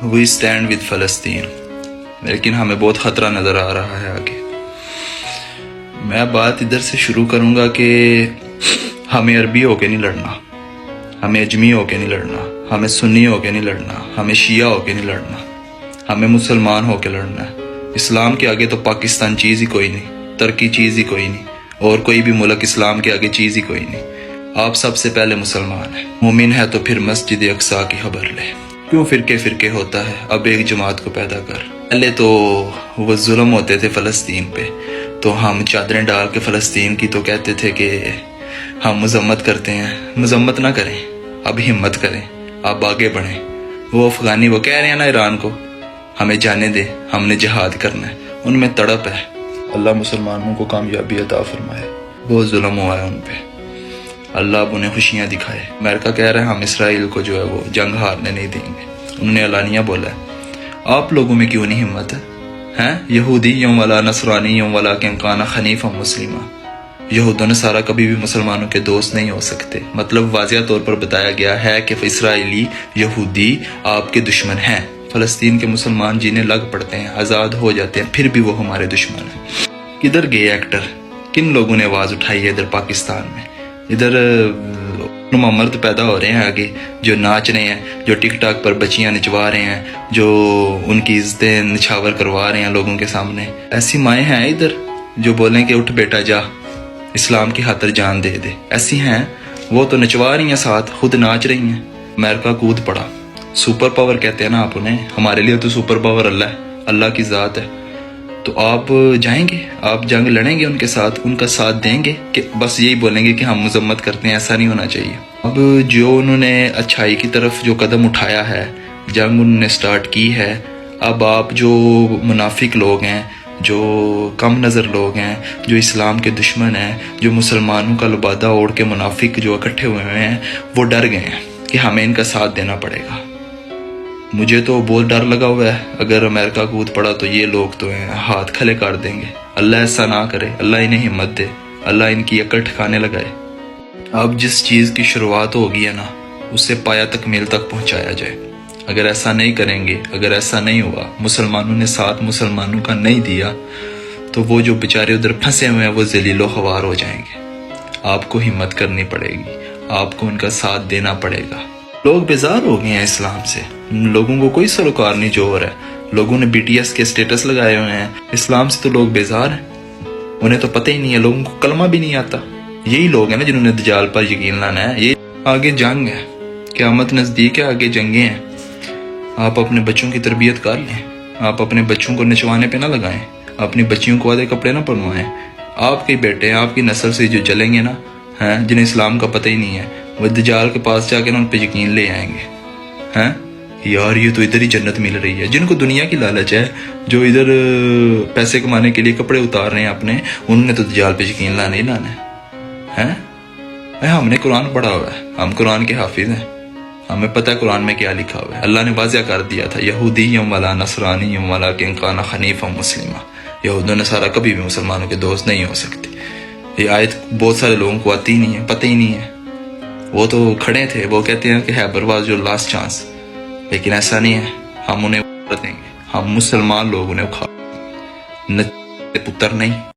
We stand with فلسطین، لیکن ہمیں بہت خطرہ نظر آ رہا ہے آگے۔ میں بات ادھر سے شروع کروں گا کہ ہمیں عربی ہو کے نہیں لڑنا، ہمیں اجمی ہو کے نہیں لڑنا، ہمیں سنی ہو کے نہیں لڑنا، ہمیں شیعہ ہو کے نہیں لڑنا، ہمیں مسلمان ہو کے لڑنا ہے۔ اسلام کے آگے تو پاکستان چیز ہی کوئی نہیں، ترکی چیز ہی کوئی نہیں، اور کوئی بھی ملک اسلام کے آگے چیز ہی کوئی نہیں۔ آپ سب سے پہلے مسلمان ہیں، مومن ہے تو پھر مسجد اقصیٰ کی خبر لے۔ کیوں فرقے ہوتا ہے؟ اب ایک جماعت کو پیدا کر۔ پہلے تو وہ ظلم ہوتے تھے فلسطین پہ، تو ہم چادریں ڈال کے فلسطین کی تو کہتے تھے کہ ہم مذمت کرتے ہیں۔ مذمت نہ کریں، اب ہمت کریں، اب آگے بڑھیں۔ وہ افغانی وہ کہہ رہے ہیں نا ایران کو ہمیں جانے دے، ہم نے جہاد کرنا ہے، ان میں تڑپ ہے۔ اللہ مسلمانوں کو کامیابی عطا فرمائے۔ بہت ظلم ہوا ہے ان پہ، اللہ اب انہیں خوشیاں دکھائے۔ امریکہ کہہ رہا ہے ہم اسرائیل کو جو ہے وہ جنگ ہارنے نہیں دیں گے، انہوں نے اعلانیہ بولا ہے۔ آپ لوگوں میں کیوں نہیں ہمت ہے؟ یہودی یوم ولا نصرانی یوم ولا کان حنیفا مسلمہ۔ یہود و نصارہ کبھی بھی مسلمانوں کے دوست نہیں ہو سکتے۔ مطلب واضح طور پر بتایا گیا ہے کہ اسرائیلی یہودی آپ کے دشمن ہیں۔ فلسطین کے مسلمان جینے لگ پڑتے ہیں، آزاد ہو جاتے ہیں، پھر بھی وہ ہمارے دشمن ہیں۔ کدھر گئے ایکٹر؟ کن لوگوں نے آواز اٹھائی ہے ادھر پاکستان میں؟ ادھر مرد پیدا ہو رہے ہیں آگے جو ناچ رہے ہیں، جو ٹک ٹاک پر بچیاں نچوا رہے ہیں، جو ان کی عزتیں نچھاور کروا رہے ہیں لوگوں کے سامنے۔ ایسی مائیں ہیں ادھر جو بولیں کہ اٹھ بیٹا جا، اسلام کی خاطر جان دے دے۔ ایسی ہیں، وہ تو نچوا رہی ہیں، ساتھ خود ناچ رہی ہیں۔ امریکہ کود پڑا، سپر پاور کہتے ہیں نا آپ انہیں، ہمارے لیے تو سپر پاور اللہ ہے، اللہ کی ذات ہے۔ تو آپ جائیں گے، آپ جنگ لڑیں گے ان کے ساتھ، ان کا ساتھ دیں گے کہ بس یہی بولیں گے کہ ہم مذمت کرتے ہیں؟ ایسا نہیں ہونا چاہیے۔ اب جو انہوں نے اچھائی کی طرف جو قدم اٹھایا ہے، جنگ انہوں نے سٹارٹ کی ہے، اب آپ جو منافق لوگ ہیں، جو کم نظر لوگ ہیں، جو اسلام کے دشمن ہیں، جو مسلمانوں کا لبادہ اوڑھ کے منافق جو اکٹھے ہوئے ہیں، وہ ڈر گئے ہیں کہ ہمیں ان کا ساتھ دینا پڑے گا۔ مجھے تو بہت ڈر لگا ہوا ہے، اگر امریکہ کود پڑا تو یہ لوگ تو ہیں ہاتھ کھلے کر دیں گے۔ اللہ ایسا نہ کرے، اللہ انہیں ہمت دے، اللہ ان کی عقل ٹھکانے لگائے۔ اب جس چیز کی شروعات ہوگی ہے نا، اسے پایا تکمیل تک پہنچایا جائے۔ اگر ایسا نہیں کریں گے، اگر ایسا نہیں ہوا، مسلمانوں نے ساتھ مسلمانوں کا نہیں دیا، تو وہ جو بیچارے ادھر پھنسے ہوئے ہیں وہ ذلیل و خوار ہو جائیں گے۔ آپ کو ہمت کرنی پڑے گی، آپ کو ان کا ساتھ دینا پڑے گا۔ لوگ بیزار ہو گئے ہیں اسلام سے، لوگوں کو کوئی سروکار نہیں جو ہو رہا ہے۔ لوگوں نے بی ٹی ایس کے سٹیٹس لگائے ہوئے ہیں، اسلام سے تو لوگ بیزار ہیں، انہیں تو پتہ ہی نہیں ہے، لوگوں کو کلمہ بھی نہیں آتا۔ یہی لوگ ہیں نا جنہوں نے دجال پر یقین لانا ہے۔ یہ آگے جنگ ہے، قیامت نزدیک ہے، آگے جنگیں ہیں۔ آپ اپنے بچوں کی تربیت کر لیں، آپ اپنے بچوں کو نچوانے پہ نہ لگائیں، اپنی بچیوں کو آدھے کپڑے نہ پہنوائیں۔ آپ کے بیٹے، آپ کی نسل سے جو چلیں گے نا، جنہیں اسلام کا پتہ ہی نہیں ہے، وہ دجال کے پاس جا کے نا ان پہ یقین لے آئیں گے۔ یار یہ تو ادھر ہی جنت مل رہی ہے۔ جن کو دنیا کی لالچ ہے، جو ادھر پیسے کمانے کے لیے کپڑے اتار رہے ہیں اپنے، انہوں نے تو دجال پہ یقین لانا ہی لانا ہے۔ ہم نے قرآن پڑھا ہوا ہے، ہم قرآن کے حافظ ہیں، ہمیں پتہ ہے قرآن میں کیا لکھا ہوا ہے۔ اللہ نے واضح کر دیا تھا، یہودی یوم ولا نصرانی یوم ولا کان حنیفا مسلمہ۔ یہود و نصارہ کبھی بھی مسلمانوں کے دوست نہیں ہو سکتے۔ یہ آیت بہت سارے لوگوں کو آتی ہی نہیں ہے، پتہ ہی نہیں ہے۔ وہ تو کھڑے تھے، وہ کہتے ہیں کہ خیبر واز یور لاسٹ چانس، لیکن ایسا نہیں ہے۔ ہم انہیں دیں گے، ہم مسلمان لوگ انہیں اکھاڑ دیں گے، پتر نہیں۔